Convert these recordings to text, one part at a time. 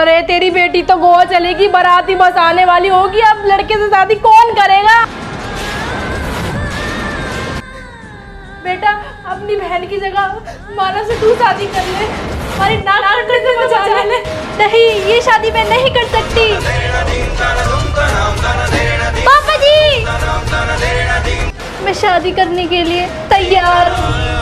अरे तेरी बेटी तो गोवा चलेगी, बाराती बस आने वाली होगी, अब लड़के से शादी कौन करेगा? बेटा अपनी बहन की जगह माला से तू शादी कर ले, हमारी नाक से बचा ले। नहीं, ये शादी मैं नहीं कर सकती। पापा जी, मैं शादी करने के लिए तैयार हूँ।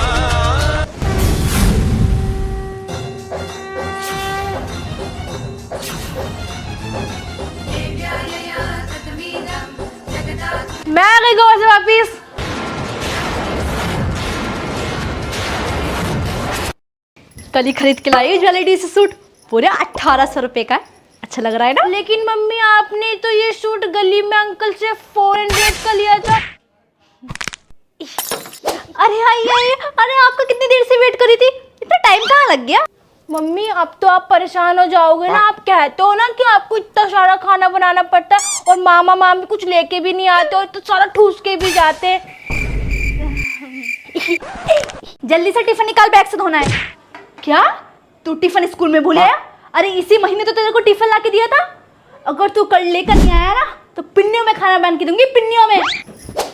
मैं आ गई गोवा से वापिस। कल ही खरीद के लाई ज्वेलरी से सूट, पूरे 1800 रुपए का। अच्छा लग रहा है ना? लेकिन मम्मी आपने तो ये सूट गली में अंकल से 400 का लिया था। अरे आइए, अरे आपका कितनी देर से वेट करी थी, इतना टाइम कहाँ लग गया? मम्मी अब तो आप परेशान हो जाओगे ना, आप कहते हो ना कि आपको इतना सारा खाना बनाना पड़ता है और मामा मामी कुछ लेके भी नहीं आते और तो सारा ठूस के भी जाते। जल्दी से टिफिन निकाल, बैग से धोना है। क्या तू टिफिन स्कूल में भूल आया? अरे इसी महीने तो तेरे को टिफिन ला के दिया था। अगर तू कल लेकर नहीं आया ना तो पिन्नियों में खाना बना के दूंगी, पिन्नियों में।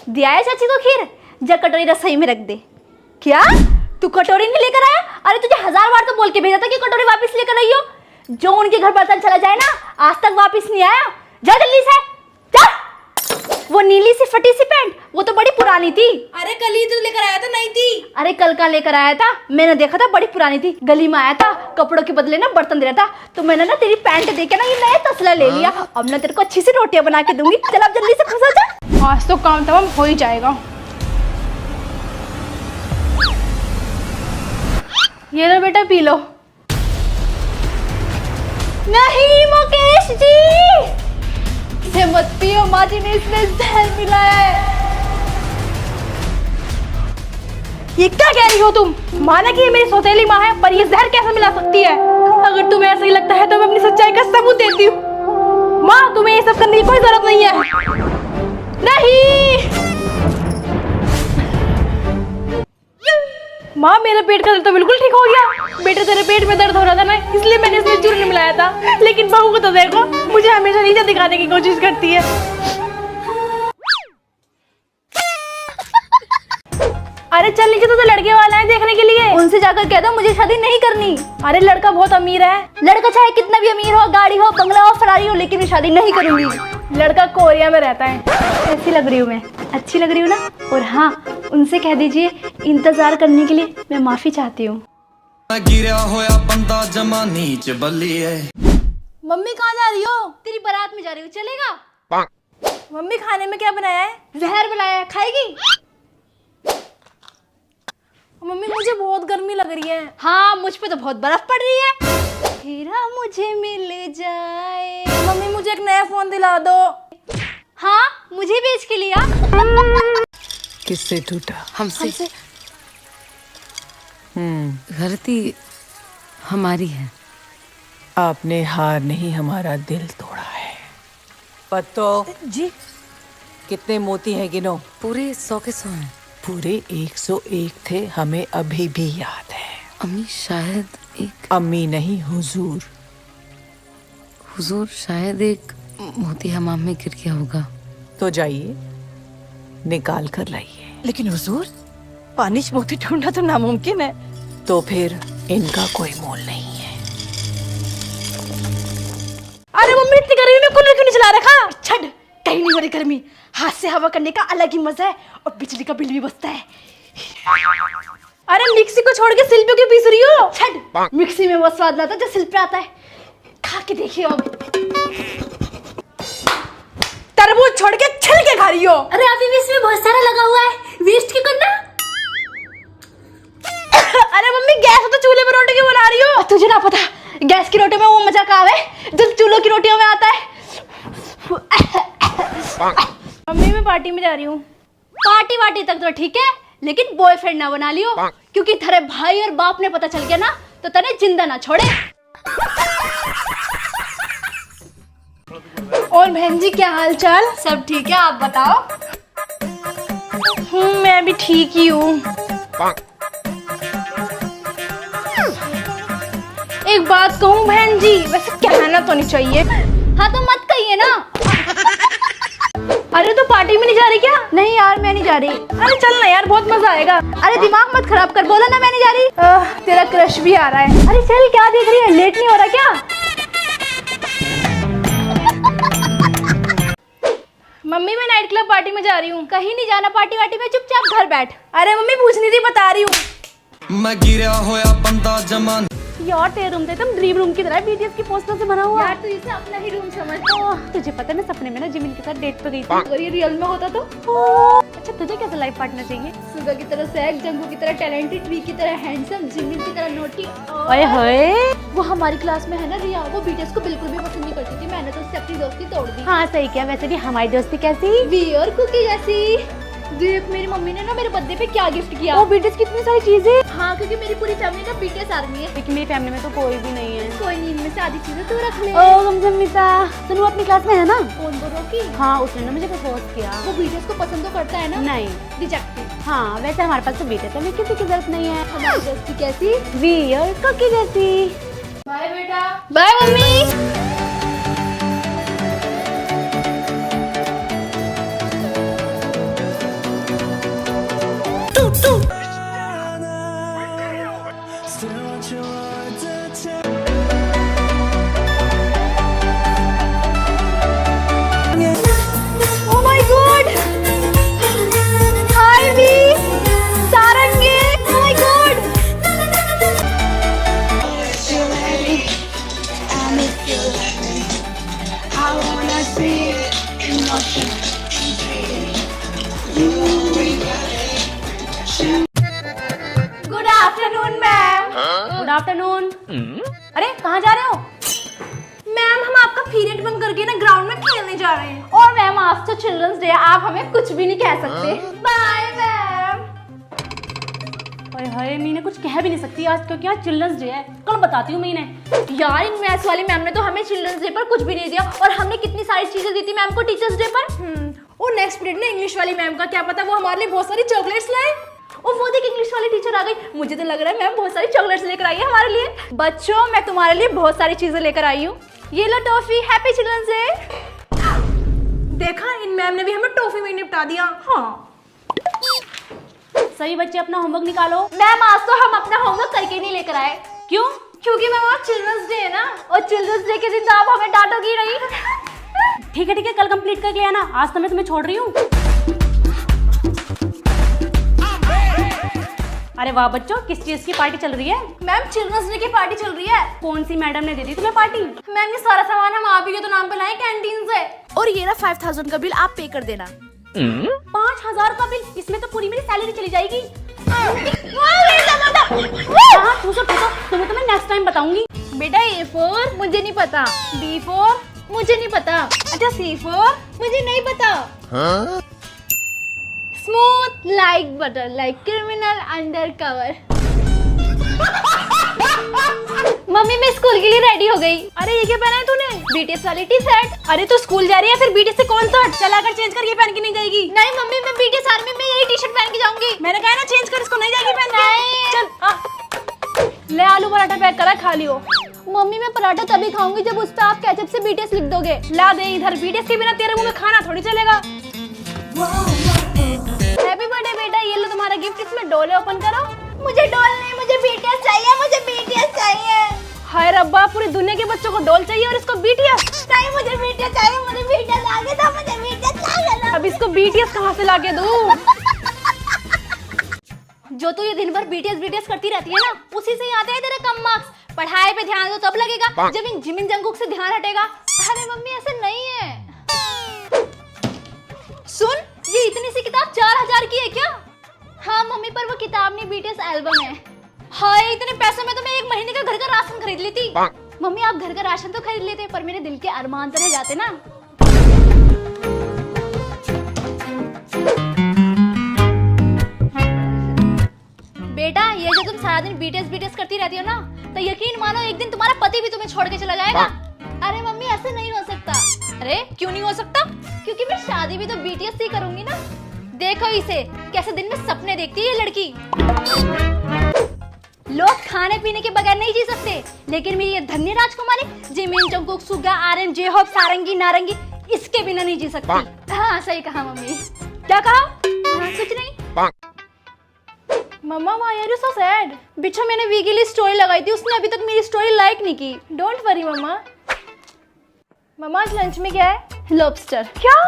दिया है चाची को खीर, जा कटोरी रसोई में रख दे। क्या तू कटोरी नहीं लेकर आया? अरे तुझे 1000 बार तो बोल के भेजा था कि कटोरी वापस लेकर आइयो। जो उनके घर बर्तन चला जाए ना, आज तक वापस नहीं आया। जा जल्दी से जा। वो नीली सी फटी सी पैंट, वो तो बड़ी पुरानी थी। अरे कल ही तो लेकर आया था, नहीं थी। अरे कल का लेकर आया था, मैंने देखा था, बड़ी पुरानी थी। गली में आया था, कपड़ों के बदले ना बर्तन दे रहा था, तो मैंने ना तेरी पैंट देके ना ये नया तसला ले लिया। अब मैं तेरे को अच्छी सी रोटियां बना के दूंगी। चल अब जल्दी से खुश हो जा। आज तो काम तमाम हो ही जाएगा। ये लो बेटा, पी लो। नहीं मुकेश जी, इसे मत पियो, माँ जी ने इसमें जहर मिलाया है। ये क्या कह रही हो तुम? माना कि ये मेरी सौतेली माँ है, पर ये जहर कैसे मिला सकती है? अगर तुम्हें ऐसा ही लगता है तो मैं अपनी सच्चाई का सबूत देती हूँ। माँ, तुम्हें ये सब करने की कोई जरूरत नहीं है। नहीं माँ, मेरे पेट का दर्द तो बिल्कुल ठीक हो गया। बेटे तेरे पेट में दर्द हो रहा था ना, इसलिए मैंने इसमें चूर्ण मिलाया था। लेकिन बहू को तो देखो, मुझे हमेशा नीचा दिखाने की कोशिश करती है। अरे चल नीचे, तो लड़के वाला है देखने के लिए, उनसे जाकर कह दो मुझे शादी नहीं करनी। अरे लड़का बहुत अमीर है। लड़का चाहे कितना भी अमीर हो, गाड़ी हो, बंगला हो, फरारी हो, लेकिन मैं शादी नहीं करूंगी। लड़का कोरिया में रहता है। कैसी लग रही हूँ मैं? अच्छी लग रही हूँ ना? और हाँ, उनसे कह दीजिए इंतजार करने के लिए मैं माफी चाहती हूँ। मम्मी कहाँ जा रही हो? तेरी बारात में जा रही हूँ, चलेगा? मम्मी खाने में क्या बनाया है? जहर बनाया है, खाएगी? मम्मी मुझे बहुत गर्मी लग रही है। हाँ, मुझ पे तो बहुत बर्फ पड़ रही है। हीरा मुझे मिल जाए। मम्मी मुझे एक नया फोन दिला दो। हाँ, मुझे बेच के लिया। किससे टूटा? हमसे। गलती हमारी है। आपने हार नहीं, हमारा दिल तोड़ा है। पत्तो जी, कितने मोती हैं गिनो? पूरे 100 के 100 हैं। पूरे 101 थे, हमें अभी भी याद है। अम्मी शायद एक, अम्मी नहीं, हुजूर। हुजूर शायद एक मोती हमाम में गिर गया होगा। तो जाइए, निकाल कर लाइए। लेकिन हुजूर, पानी से मोती ढूंढना तो नामुमकिन है। तो फिर इनका कोई मोल नहीं है। अरे मम्मी, इतनी गर्मी में कूलर क्यों नहीं चला रखा? छड़, कहीं नहीं हो रही गर्मी। हाथ से हवा करने का अलग ही मजा है और बिजली का बिल भी बचता है। अरे मिक्सी को छोड़ के सिल पे क्यों पीस रही हो? छड़, मिक्सी में वो स्वाद आता है जो सिल पे आता है। खा के देखिए अब। तरबूज छोड़ के छिल के खा रही हो। अरे अभी भी इसमें बहुत सारा लगा हुआ है, वेस्ट क्यों करना? अरे मम्मी, गैस तो चूल्हे पर रोटी क्यों बना रही हो? तुझे ना पता, गैस की रोटी में वो मजा कहाँ है जो चूल्हों की रोटियों में आता है। मम्मी मैं पार्टी में जा रही हूँ। पार्टी वार्टी तक तो ठीक है, लेकिन बॉयफ्रेंड ना बना लियो, क्योंकि तेरे भाई और बाप ने पता चल गया ना तो तने जिंदा ना छोड़े। और बहन जी क्या हाल चाल? सब ठीक है, आप बताओ। मैं भी ठीक ही हूँ। एक बात कहूँ बहन जी, वैसे कहना तो नहीं चाहिए। हाँ तो मत कहिए ना। अरे तो पार्टी में नहीं जा रही क्या? नहीं यार मैं नहीं जा रही। अरे चल ना यार, बहुत मजा आएगा। अरे दिमाग मत खराब कर, बोला ना मैं नहीं जा रही। तेरा क्रश भी आ रहा है। अरे चल, क्या देख रही है, लेट नहीं हो रहा क्या? मम्मी मैं नाइट क्लब पार्टी में जा रही हूँ। कहीं नहीं जाना पार्टी वार्टी में, चुपचाप घर बैठ। अरे मम्मी पूछनी थी, बता रही हूँ। मैं गिरा होया बंदा जमान। यार तेरा रूम तो एकदम ड्रीम रूम की तरह बीटीएस की पोस्टर से बना हुआ। यार तू इसे अपना ही रूम समझ। तुझे पता है मैं सपने में ना जिमिन के साथ डेट पे गई थी। अगर ये रियल में होता तो। अच्छा तुझे कैसा लाइफ पार्टनर चाहिए? सुगा की तरह सैग, जंगू की तरह टैलेंटेड, वी की तरह हैंडसम, जिमिन की तरह नोटी। ओए होए, वो हमारी क्लास में है ना रिया, वो बीटीएस को बिल्कुल भी पसंद नहीं करती थी। मैंने तो उससे अपनी दोस्ती तोड़ दी। हाँ सही किया। वैसे भी हमारी दोस्ती कैसी? वी और कुकी जैसी। देख मेरी मम्मी ने ना मेरे बर्थडे पे क्या गिफ्ट किया। ओ बीटीएस की इतनी सारी चीजें। हाँ क्योंकि मेरी पूरी फैमिली ना बीटीएस आर्मी है। लेकिन मेरी फैमिली में तो कोई भी नहीं है। कोई नहीं, इनमें से आधी चीजें तू रख ले। ओ गमजमिता, तनु अपनी क्लास में है ना? कौन बोलो की? हाँ उसने ना मुझे प्रपोज किया। वो बीटीएस को पसंद तो करता है ना? नहीं, रिजेक्टेड। हाँ वैसे हमारे पास तो बीटीएस है, किसी की जरूरत नहीं है। हमारी दोस्ती कैसी? वी और कुकी जैसी। बाय बेटा। Bye mummy. Oh my God! Hi V, Sarangi. Oh my God! I wanna see Good afternoon, ma'am. Good afternoon. अरे कहाँ जा रहे हो? मैम हम आपका पीरियड बंक करके ना ग्राउंड में खेलने जा रहे हैं। और मैम आज तो चिल्ड्रंस डे है, आप हमें कुछ भी नहीं कह सकते। Bye ma'am. अरे हाय मीने कुछ कह भी नहीं सकती आज, क्योंकि आज चिल्ड्रंस डे है। कल बताती हूँ मीने। यार इन मैथ्स वाली मैम ने तो हमें चिल्ड्रंस डे पर कुछ भी नहीं दिया, और हमने कितनी सारी चीजें दी थी मैम को टीचर्स डे पर। और नेक्स्ट पीरियड में इंग्लिश वाली मैम का क्या पता वो हमारे लिए बहुत सारी चॉकलेट्स लाए। और वो देख इंग्लिश वाली टीचर आ गई। मुझे तो लग रहा है मैम बहुत सारी चॉकलेट्स लेकर आई है हमारे लिए। बच्चों मैं तुम्हारे लिए बहुत सारी चीजें लेकर आई हूँ। ये लो टॉफी, हैप्पी चिल्ड्रंस डे। देखा इन मैम ने भी हमें टॉफी में निपटा दिया। हाँ सभी बच्चे अपना होमवर्क निकालो। मैम आज तो हम अपना होमवर्क करके नहीं लेकर आए। क्यों? क्योंकि मैम आज चिल्ड्रंस डे है ना, और चिल्ड्रंस डे के दिन तो आप हमें डांटोगी नहीं। ठीक है कल कंप्लीट करके आना, आज तो मैं तुम्हें छोड़ रही हूँ। अरे वाह बच्चों, किस चीज की पार्टी चल रही है? मैम चिल्ड्रंस डे की पार्टी चल रही है। कौन सी मैडम ने दे दी तुम्हें पार्टी? मैम ये सारा सामान हम आप ही के तो नाम पे लाए कैंटीन से। और ये ना 5000 का बिल आप पे कर देना। 5000 का बिल? इसमें तो पूरी मेरी सैलरी चली जाएगी। हाँ पूछो तुम्हें तो मैं नेक्स्ट टाइम बताऊंगी। बेटा A4 मुझे नहीं पता, B4 मुझे नहीं पता, अच्छा C4 मुझे नहीं पता। Smooth like butter, like criminal under cover. Mummy मैं स्कूल के लिए रेडी हो गई। अरे ये क्या पहना है तूने? बीटीएस वाली टी शर्ट। अरे तो स्कूल जा रही है फिर बीटीएस से कौन सा? चला कर चेंज कर, ये पहन के नहीं जाएगी। नहीं मम्मी मैं बीटीएस आर्मी में यही टी शर्ट पहन के जाऊंगी। मैंने कहा ना चेंज कर, इसको नहीं जाएगी पहन के। चल ले आलू पराठा पैक करा, खा लियो। मम्मी मैं पराठा तभी खाऊंगी जब उस पे आप केचप से बीटीएस लिख दोगे। ला दे इधर, बीटीएस के बिना तेरे मुंह में खाना थोड़ी चलेगा। हैप्पी बर्थडे बेटा, ये लो तुम्हारा गिफ्ट, इसमें डोले ओपन करो। मुझे डॉल नहीं, मुझे बीटीएस चाहिए, मुझे बीटीएस चाहिए। हाय रब्बा, पूरी दुनिया के बच्चों को डॉल चाहिए और इसको बीटीएस चाहिए। मुझे बीटीएस चाहिए, मुझे बीटीएस लाके दो, मुझे बीटीएस लाके दो। अब इसको बीटीएस कहाँ से लाके दूं? जो तू ये दिन भर बीटीएस करती रहती है ना, उसी से आते हैं तेरे कम मार्क्स। पढ़ाई पे ध्यान दो तब लगेगा जब इन जिमिन जंगकुक से ध्यान हटेगा। अरे मम्मी ऐसे नहीं है। सुन, ये इतनी सी किताब 4000 की है क्या? हाँ मम्मी पर वो किताब नहीं, बीटीएस एल्बम है। हाय इतने पैसों में तो मैं एक महीने का घर का राशन खरीद लेती। मम्मी आप घर का राशन तो खरीद लेते, पर मेरे दिल के अरमान तो रह जाते ना। बेटा ये जो तुम सारा दिन बीटीएस करती रहती हो ना, तो यकीन मानो एक दिन तुम्हारा पति भी तुम्हें छोड़ के चला जाएगा। अरे मम्मी ऐसे नहीं हो सकता। अरे क्यों नहीं हो सकता? क्योंकि मैं शादी भी तो बीटीएस से ही करूंगी ना। देखो इसे कैसे दिन में सपने देखती है ये लड़की। लोग खाने पीने के बगैर नहीं जी सकते, लेकिन मेरी ये धन्य राजकुमारी जिमिन, जंगकुक, सुगा, आर्यन, जेहोप, सारंगी, नारंगी इसके बिना नहीं जी सकती। हाँ सही कहा मम्मी। क्या कहा? हाँ, कुछ नहीं। Mumma why are you so sad? बिच्छा मैंने वी के लिए स्टोरी लगाई थी, उसने अभी तक मेरी स्टोरी लाइक नहीं की। डोंट वरी मम्मा। मम्मा आज लंच में क्या है? लॉबस्टर। क्या?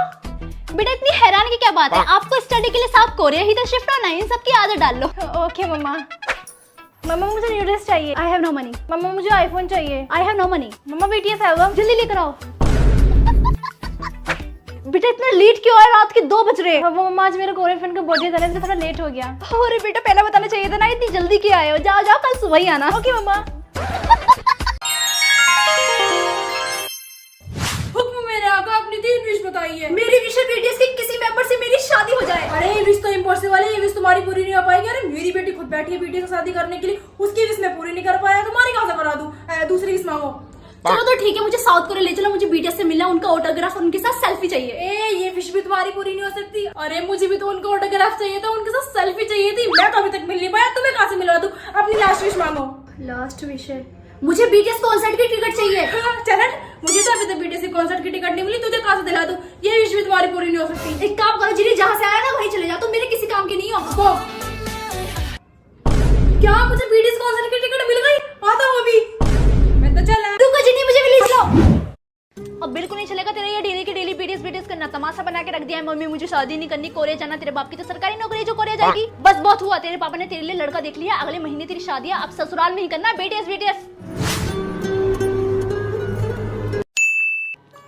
बेटा इतनी हैरान की क्या बात है? आपको स्टडी के लिए साफ कोरिया ही तो शिफ्ट होना है, इन सब की आदत डाल लो। ओके मम्मा। मम्मा मुझे न्यू ड्रेस चाहिए। I have no money. Mumma मुझे आईफोन चाहिए। I have no money. Mumma BTS album जल्दी लेकर आओ। बेटा इतना लेट क्यों है? रात के 2 बज रहे हैं। मम्मा आज मेरे कोरियन फ्रेंड का बर्थडे था, इसलिए थोड़ा लेट हो गया। अरे बेटा पहले बताना चाहिए था ना, इतनी जल्दी क्यों आए हो? जाओ जाओ, कल सुबह ही आना। ओके मम्मा। हुक्म मेरे आका, अपनी 3 विश बताइए। मेरी विश है BTS के किसी मेंबर से मेरी शादी हो जाए। अरे ये विश तो इम्पॉसिबल है, ये विश तुम्हारी पूरी नहीं हो पाएगी। अरे मेरी बेटी खुद बैठी है BTS से शादी करने के लिए, उसकी विश मैं पूरी नहीं कर पाया, तुम्हारी कहाँ से करा दूं? दूसरी विश मांगो। चलो तो ठीक है, मुझे साउथ कोरिया ले चलो, मुझे BTS से मिलना, उनका ऑटोग्राफ और उनके साथ सेल्फी चाहिए। ये विश भी तुम्हारी पूरी नहीं हो सकती। अरे मुझे भी तो उनका ऑटोग्राफ चाहिए था, उनके साथ सेल्फी चाहिए थी, मैं तो अभी तक मिल नहीं पाया, तुम्हें कहाँ से मिलवा दूं? अपनी लास्ट विश मांगो। लास्ट विश है, मुझे BTS कॉन्सर्ट की टिकट चाहिए। चरण, मुझे तो अभी तक BTS के कॉन्सर्ट की टिकट नहीं मिली, तुझे कहाँ से दिला दूं? ये विश भी तुम्हारी पूरी नहीं हो सकती। एक काम करो जिनी, जहाँ से आया ना वहीं चले जाओ, तुम मेरे किसी काम के नहीं हो। क्या मुझे BTS कॉन्सर्ट की टिकट मिल गई? आता हूँ अभी, मैं तो चला। रुको जिनी, मुझे भी ले चलो। अब बिल्कुल नहीं चलेगा तेरा ये डेली के डेली BTS करना, तमाशा बना के रख दिया है। मम्मी मुझे शादी नहीं करनी, कोरिया जाना, तेरे बाप की तो सरकारी नौकरी जो कोरिया जाएगी। बस बहुत हुआ, तेरे पापा ने तेरे लिए लड़का देख लिया, अगले महीने तेरी शादी है, अब ससुराल में ही करना BTS।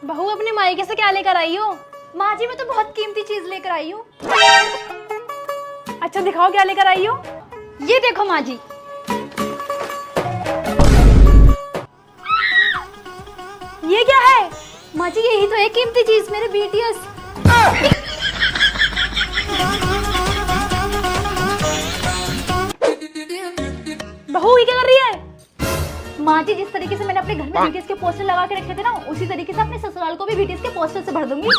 बहू अपने मायके से क्या लेकर आई हो? माँ जी मैं तो बहुत कीमती चीज लेकर आई हूँ। अच्छा दिखाओ क्या लेकर आई हो। ये देखो माँ जी। ये क्या है? माँ जी यही तो है कीमती चीज, मेरे BTS। बहू ये क्या कर रही है? माँ जी जिस तरीके से मैंने अपने घर में BTS के पोस्टर लगा के रखे थे ना, उसी तरीके से अपने ससुराल को भी BTS के पोस्टर से भर दूंगी।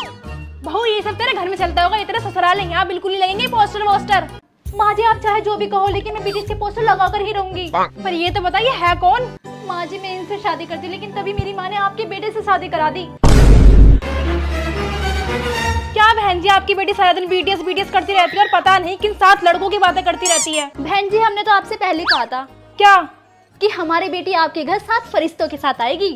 बहू ये सब तेरे घर में चलता होगा, ये तेरा ससुराल है, यहाँ बिल्कुल नहीं लगेंगे पोस्टर। माँ जी आप चाहे जो भी कहो, लेकिन मैं BTS के पोस्टर लगा कर ही रहूंगी। पर ये तो बताइए है कौन? माँ जी मैं इनसे शादी करती, लेकिन तभी मेरी माँ ने आपके बेटे से शादी करा दी। क्या बहन जी, आपकी बेटी सारा दिन BTS करती रहती है और पता नहीं किन 7 लड़कों की बातें करती रहती है। बहन जी हमने तो आपसे पहले कहा था क्या? कि हमारी बेटी आपके घर 7 फरिश्तों के साथ आएगी।